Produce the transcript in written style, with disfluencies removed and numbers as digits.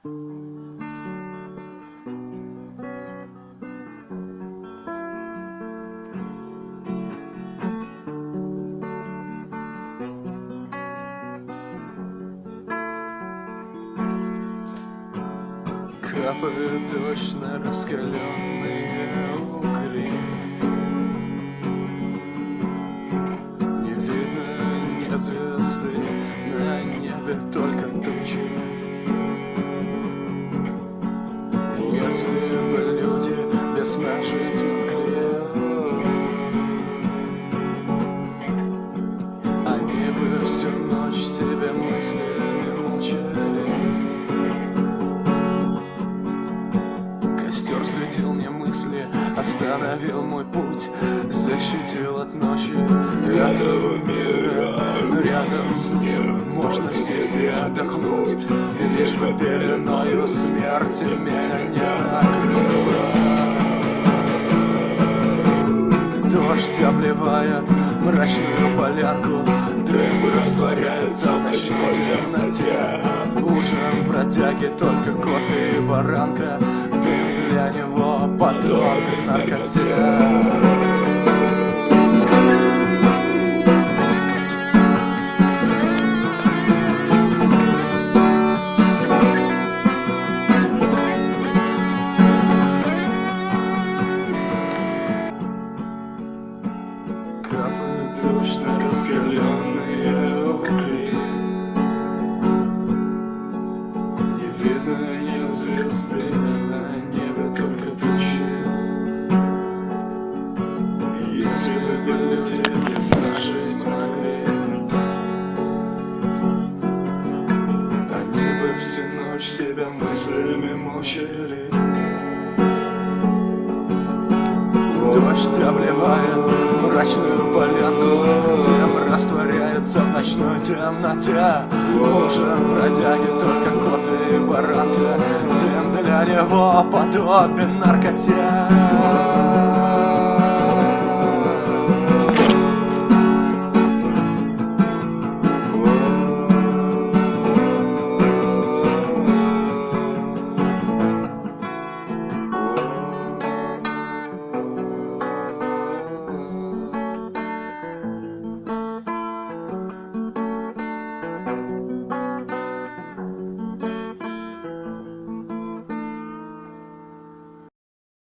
Капает дождь на раскаленные угли. Не видно ни звезды, на небе только тучи. Если бы люди без сна жить могли, они бы всю ночь себе мыслями мучили. Костер светил мне мысли, остановил мой путь, защитил от ночи этого мира. Рядом с ним можно сесть и отдохнуть, и лишь бы пеленою смерти меня не накрыла. Дождь обливает мрачную полянку, дым растворяется в ночной темноте. Ужин бродяги, только кофе и баранка, дым для него подобен наркоте. Капает дождь на раскаленные угли. Не видно ни звезды, на небе только тучи. Если бы люди без сна жить могли, они бы всю ночь себя мыслями мучили. Дождь обливает мрачную полянку, дым растворяется в ночной темноте. Ужин бродяги, только кофе и баранка, дым для него подобен наркоте.